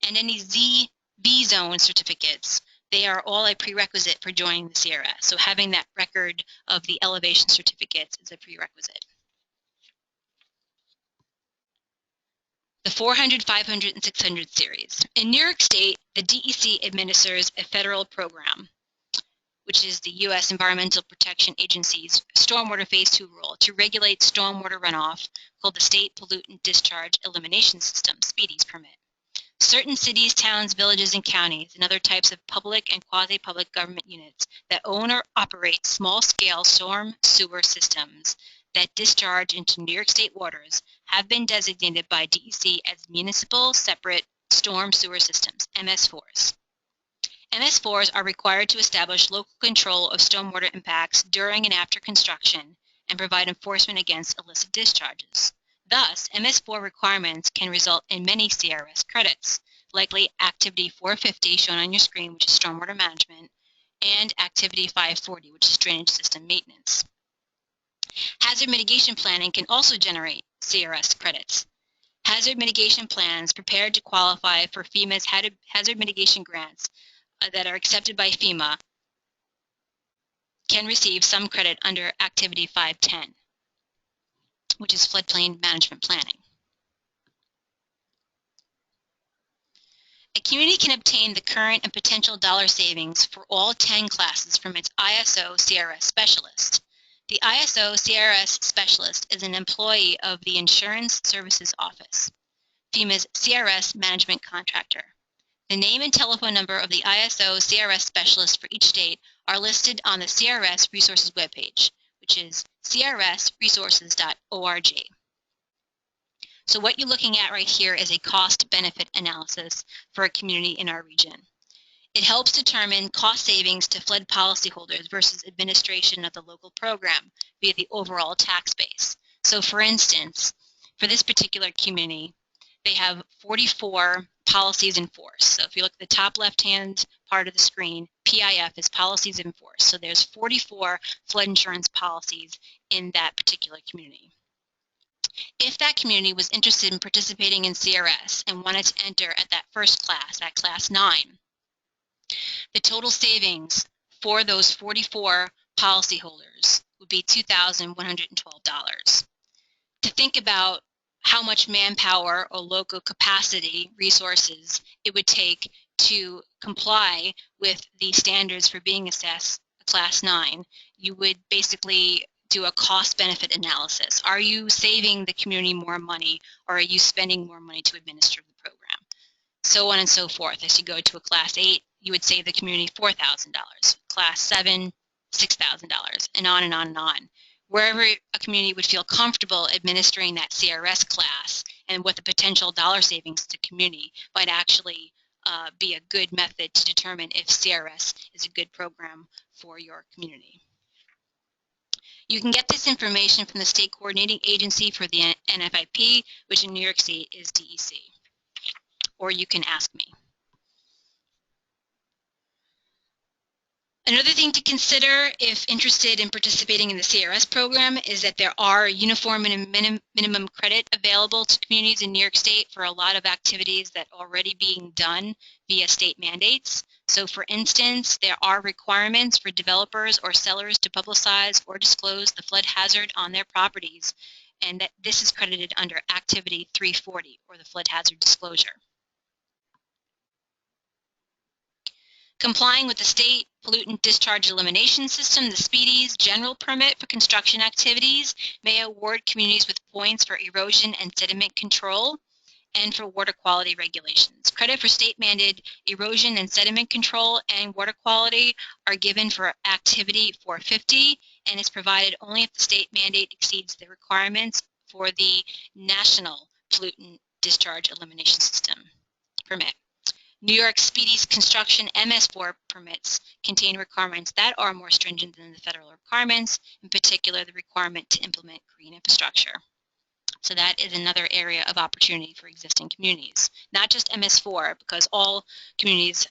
and any ZB zone certificates. They are all a prerequisite for joining the CRS. So having that record of the elevation certificates is a prerequisite. The 400, 500, and 600 series. In New York State, the DEC administers a federal program, which is the U.S. Environmental Protection Agency's Stormwater Phase 2 rule to regulate stormwater runoff, called the State Pollutant Discharge Elimination System, SPEDIES permit. Certain cities, towns, villages, and counties, and other types of public and quasi-public government units that own or operate small-scale storm sewer systems that discharge into New York State waters have been designated by DEC as Municipal Separate Storm Sewer Systems, MS4s. MS4s are required to establish local control of stormwater impacts during and after construction and provide enforcement against illicit discharges. Thus, MS4 requirements can result in many CRS credits, likely Activity 450 shown on your screen, which is stormwater management, and Activity 540, which is drainage system maintenance. Hazard Hazard mitigation planning can also generate CRS credits. Hazard mitigation plans prepared to qualify for FEMA's hazard mitigation grants that are accepted by FEMA can receive some credit under Activity 510, which is floodplain management planning. A community can obtain the current and potential dollar savings for all 10 classes from its ISO CRS specialist. The ISO CRS specialist is an employee of the Insurance Services Office, FEMA's CRS management contractor. The name and telephone number of the ISO CRS specialist for each state are listed on the CRS Resources webpage, which is crsresources.org. So what you're looking at right here is a cost-benefit analysis for a community in our region. It helps determine cost savings to flood policyholders versus administration of the local program via the overall tax base. So for instance, for this particular community, they have 44 policies in force. So if you look at the top left-hand part of the screen, PIF is policies in force. So there's 44 flood insurance policies in that particular community. If that community was interested in participating in CRS and wanted to enter at that first class, at class 9, the total savings for those 44 policyholders would be $2,112. To think about how much manpower or local capacity resources it would take to comply with the standards for being assessed class 9, you would basically do a cost-benefit analysis. Are you saving the community more money, or are you spending more money to administer the program? So on and so forth. As you go to a class 8, you would save the community $4,000. Class 7, $6,000, and on and on and on. Wherever a community would feel comfortable administering that CRS class and what the potential dollar savings to the community might actually be a good method to determine if CRS is a good program for your community. You can get this information from the state coordinating agency for the NFIP, which in New York State is DEC, or you can ask me. Another thing to consider if interested in participating in the CRS program is that there are uniform minimum credit available to communities in New York State for a lot of activities that are already being done via state mandates. So for instance, there are requirements for developers or sellers to publicize or disclose the flood hazard on their properties, and that this is credited under Activity 340, or the flood hazard disclosure. Complying with the State Pollutant Discharge Elimination System, the SPEEDI's general permit for construction activities may award communities with points for erosion and sediment control and for water quality regulations. Credit for state-mandated erosion and sediment control and water quality are given for Activity 450 and is provided only if the state mandate exceeds the requirements for the National Pollutant Discharge Elimination System permit. New York SPEEDI's construction MS4 permits contain requirements that are more stringent than the federal requirements, in particular the requirement to implement green infrastructure. So that is another area of opportunity for existing communities. Not just MS4, because all communities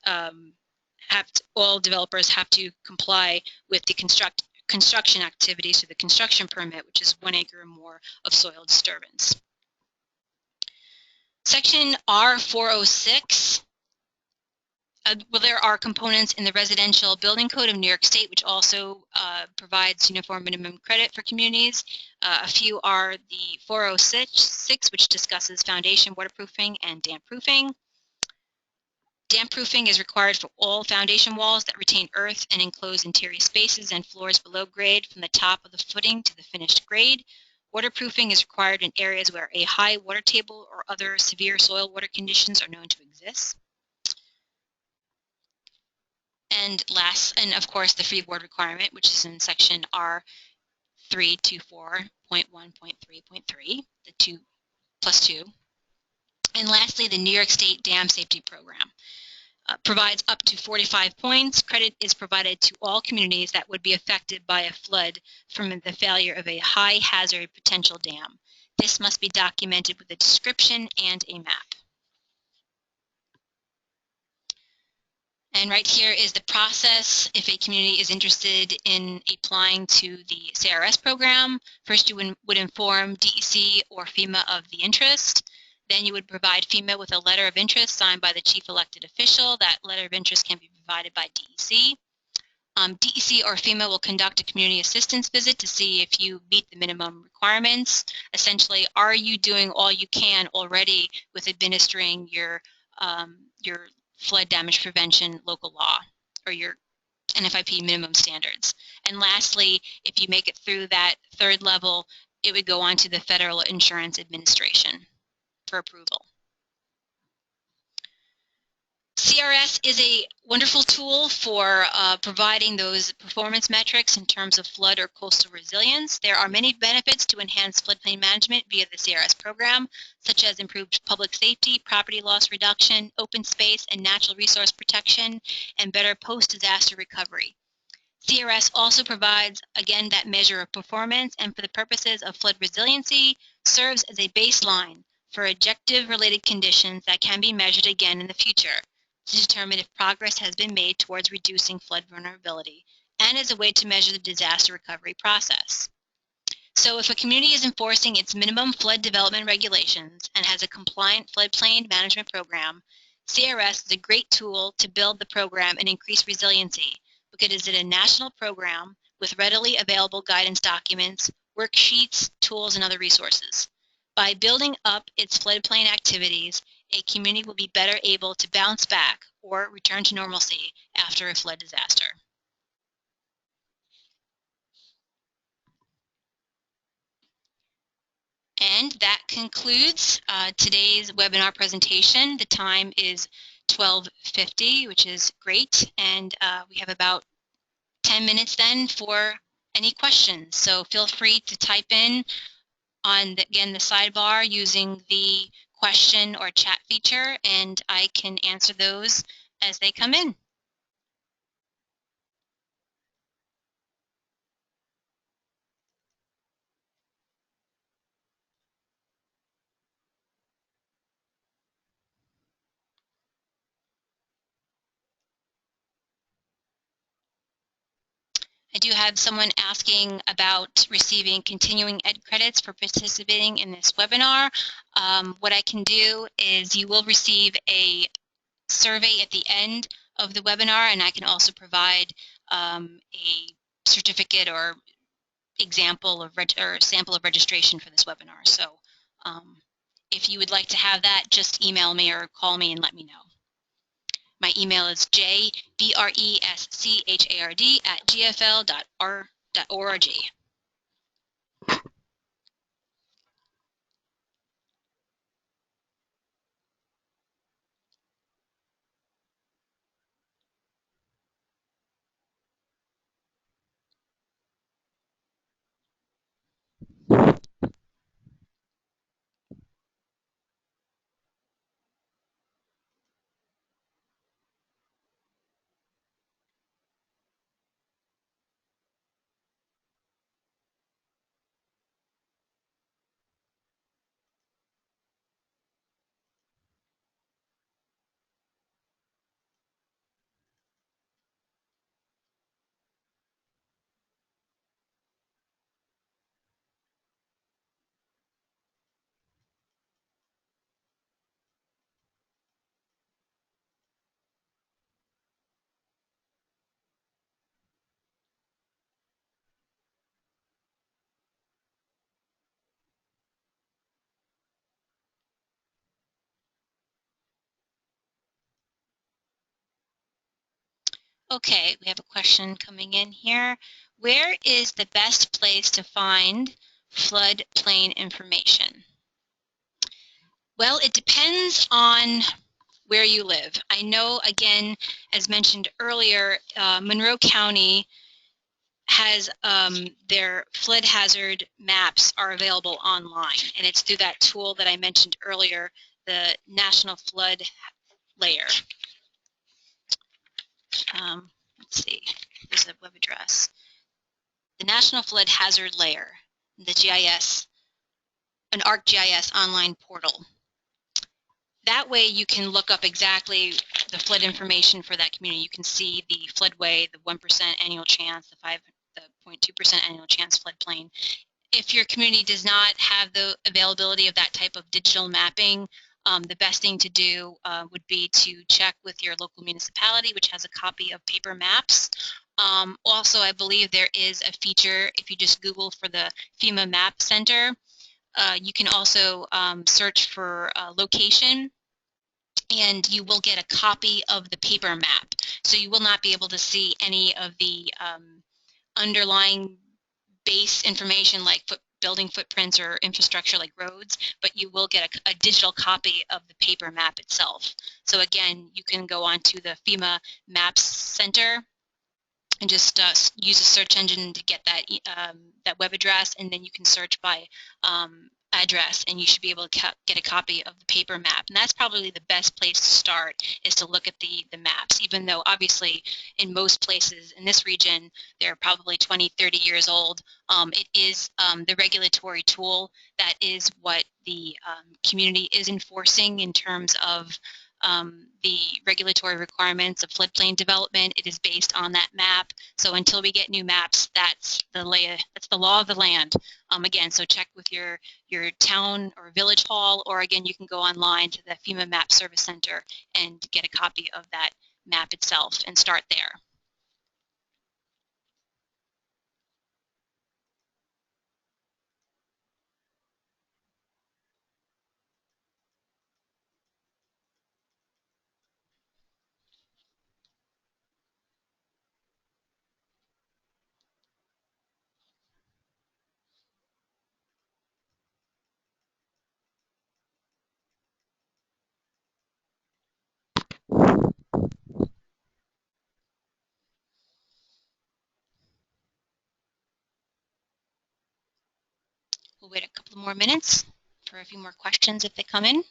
all developers have to comply with the construction activities through the construction permit, which is 1 acre or more of soil disturbance. Section R406. Well, there are components in the Residential Building Code of New York State which also provides uniform minimum credit for communities. A few are the 406, which discusses foundation waterproofing and damp proofing. Damp proofing is required for all foundation walls that retain earth and enclose interior spaces and floors below grade from the top of the footing to the finished grade. Waterproofing is required in areas where a high water table or other severe soil water conditions are known to exist. And last, and of course, the freeboard requirement, which is in section R324.1.3.3, the 2+2. And lastly, the New York State Dam Safety Program provides up to 45 points. Credit is provided to all communities that would be affected by a flood from the failure of a high hazard potential dam. This must be documented with a description and a map. And right here is the process if a community is interested in applying to the CRS program. First, you would inform DEC or FEMA of the interest. Then you would provide FEMA with a letter of interest signed by the chief elected official. That letter of interest can be provided by DEC. DEC or FEMA will conduct a community assistance visit to see if you meet the minimum requirements. Essentially, are you doing all you can already with administering your flood damage prevention local law or your NFIP minimum standards? And lastly, if you make it through that third level, it would go on to the Federal Insurance Administration for approval. CRS is a wonderful tool for providing those performance metrics in terms of flood or coastal resilience. There are many benefits to enhance floodplain management via the CRS program, such as improved public safety, property loss reduction, open space and natural resource protection, and better post-disaster recovery. CRS also provides, again, that measure of performance, and for the purposes of flood resiliency, serves as a baseline for objective-related conditions that can be measured again in the future to determine if progress has been made towards reducing flood vulnerability, and as a way to measure the disaster recovery process. So if a community is enforcing its minimum flood development regulations and has a compliant floodplain management program, CRS is a great tool to build the program and increase resiliency because it is a national program with readily available guidance documents, worksheets, tools, and other resources. By building up its floodplain activities, a community will be better able to bounce back or return to normalcy after a flood disaster. And that concludes today's webinar presentation. The time is 12:50, which is great, and we have about 10 minutes then for any questions. So feel free to type in on, again, the sidebar using the question or chat feature, and I can answer those as they come in. I do have someone asking about receiving continuing ed credits for participating in this webinar. What I can do is you will receive a survey at the end of the webinar, and I can also provide a certificate or example of or sample of registration for this webinar. So if you would like to have that, just email me or call me and let me know. My email is jbreschard@gfl.org. Okay, we have a question coming in here. Where is the best place to find floodplain information? Well, it depends on where you live. I know, again, as mentioned earlier, Monroe County has their flood hazard maps are available online, and it's through that tool that I mentioned earlier, the National Flood Layer. Let's see, there's a web address. The National Flood Hazard Layer, the GIS, an ArcGIS online portal. That way you can look up exactly the flood information for that community. You can see the floodway, the 1% annual chance, the 0.2% annual chance floodplain. If your community does not have the availability of that type of digital mapping, the best thing to do would be to check with your local municipality, which has a copy of paper maps. Also, I believe there is a feature, if you just Google for the FEMA Map Center, you can also search for location, and you will get a copy of the paper map. So you will not be able to see any of the underlying base information like building footprints or infrastructure like roads, but you will get a digital copy of the paper map itself. So again, you can go on to the FEMA Maps Center and just use a search engine to get that that web address, and then you can search by address, and you should be able to get a copy of the paper map. And that's probably the best place to start, is to look at the maps, even though obviously in most places in this region they're probably 20, 30 years old. It is the regulatory tool that is what the community is enforcing in terms of the regulatory requirements of floodplain development. It is based on that map. So until we get new maps, that's the law of the land. Again, so check with your town or village hall, or again, you can go online to the FEMA Map Service Center and get a copy of that map itself and start there. We'll wait a couple more minutes for a few more questions if they come in.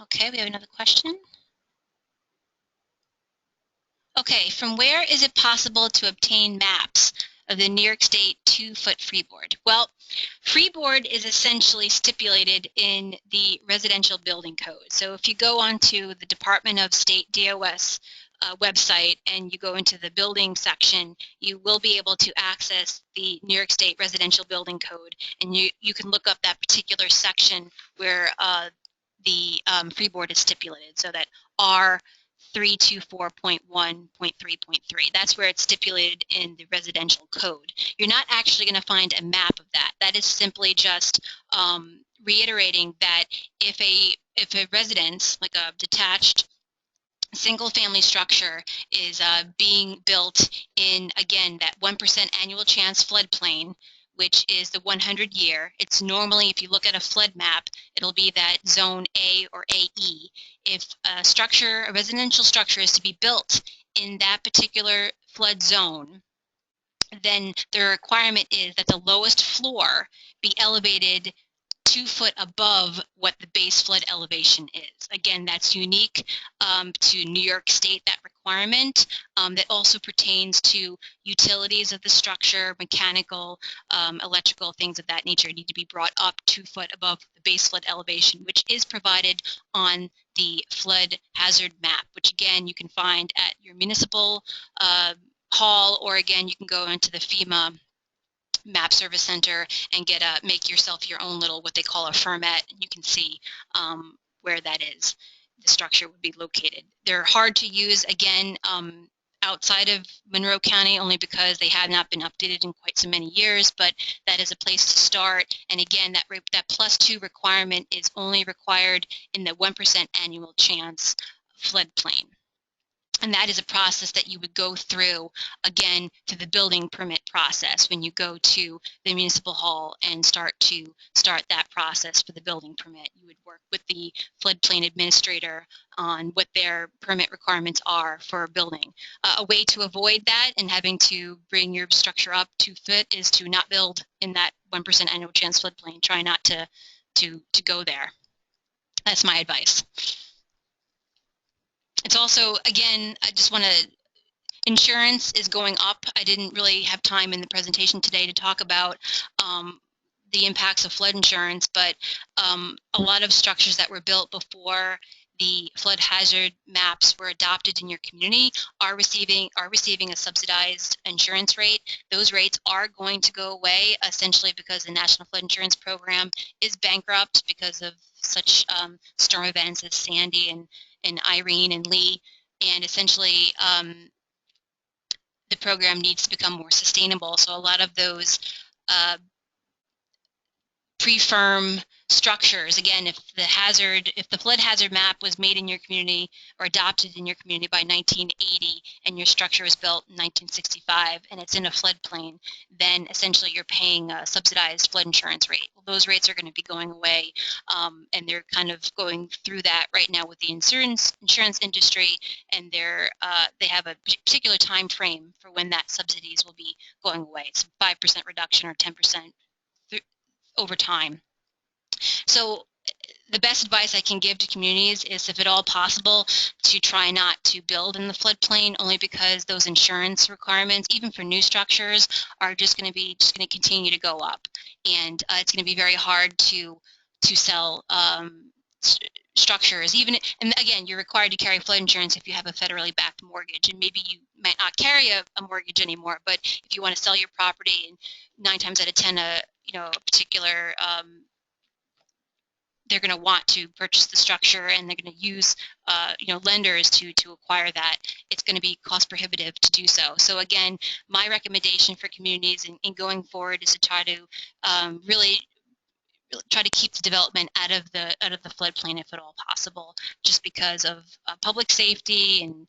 Okay, we have another question. Okay, from where is it possible to obtain maps of the New York State 2-foot freeboard? Well, freeboard is essentially stipulated in the residential building code. So if you go onto the Department of State DOS website and you go into the building section, you will be able to access the New York State residential building code, and you can look up that particular section where the freeboard is stipulated, so that R324.1.3.3. That's where it's stipulated in the residential code. You're not actually going to find a map of that. That is simply just reiterating that if a residence, like a detached single-family structure, is being built in, again, that 1% annual chance floodplain, which is the 100-year. It's normally, if you look at a flood map, it'll be that zone A or AE. If a residential structure is to be built in that particular flood zone, then the requirement is that the lowest floor be elevated 2 foot above what the base flood elevation is. Again, that's unique to New York State, that requirement. That also pertains to utilities of the structure, mechanical, electrical, things of that nature need to be brought up 2 foot above the base flood elevation, which is provided on the flood hazard map, which again you can find at your municipal hall, or again you can go into the FEMA Map Service Center and make yourself your own little, what they call a fermet, and you can see where that is. The structure would be located. They're hard to use. Again, outside of Monroe County only because they have not been updated in quite so many years, but that is a place to start. And again, that +2 requirement is only required in the 1% annual chance floodplain. And that is a process that you would go through, again, to the building permit process when you go to the municipal hall and start that process for the building permit. You would work with the floodplain administrator on what their permit requirements are for a building. A way to avoid that and having to bring your structure up to fit is to not build in that 1% annual chance floodplain. Try not to go there. That's my advice. It's also, again, I just want to, insurance is going up. I didn't really have time in the presentation today to talk about the impacts of flood insurance, but a lot of structures that were built before the flood hazard maps were adopted in your community are receiving a subsidized insurance rate. Those rates are going to go away, essentially because the National Flood Insurance Program is bankrupt because of such storm events as Sandy and Irene and Lee, and essentially the program needs to become more sustainable. So a lot of those pre-firm structures, again, if the flood hazard map was made in your community or adopted in your community by 1980 and your structure was built in 1965 and it's in a floodplain, then essentially you're paying a subsidized flood insurance rate. Well, those rates are going to be going away, and they're kind of going through that right now with the insurance industry, and they have a particular time frame for when that subsidies will be going away. It's 5% reduction or 10% over time. So the best advice I can give to communities is, if at all possible, to try not to build in the floodplain, only because those insurance requirements, even for new structures, are just going to continue to go up, and it's going to be very hard to sell structures. And again, you're required to carry flood insurance if you have a federally backed mortgage, and maybe you might not carry a mortgage anymore, but if you want to sell your property, and 9 times out of 10 a particular they're going to want to purchase the structure, and they're going to use lenders to acquire that. It's going to be cost prohibitive to do so. So again, my recommendation for communities in going forward is to try to really try to keep the development out of the floodplain if at all possible, just because of public safety and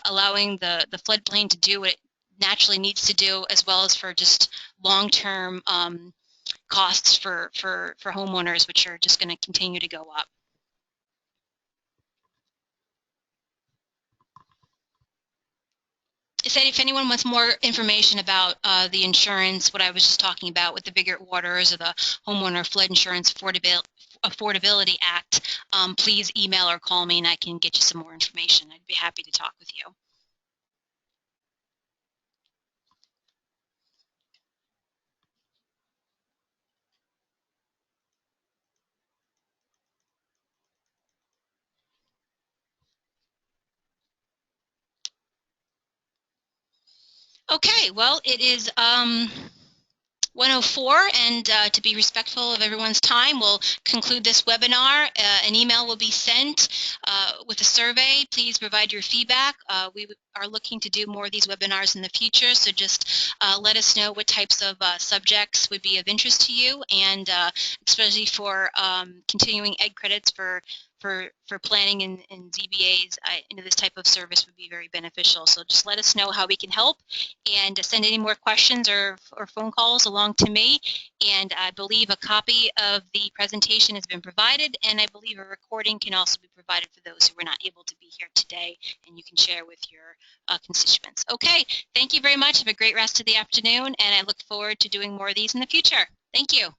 allowing the floodplain to do what it naturally needs to do, as well as for just long-term costs for homeowners, which are just going to continue to go up. If anyone wants more information about the insurance, what I was just talking about with the Biggert Waters or the Homeowner Flood Insurance Affordability Act, please email or call me and I can get you some more information. I'd be happy to talk with you. Okay, well, it is 1:04, and to be respectful of everyone's time, we'll conclude this webinar. An email will be sent with a survey. Please provide your feedback. We are looking to do more of these webinars in the future, so just let us know what types of subjects would be of interest to you, and especially for continuing ed credits for planning and ZBAs, this type of service would be very beneficial. So just let us know how we can help, and send any more questions or phone calls along to me. And I believe a copy of the presentation has been provided, and I believe a recording can also be provided for those who were not able to be here today, and you can share with your constituents. Okay, thank you very much. Have a great rest of the afternoon, and I look forward to doing more of these in the future. Thank you.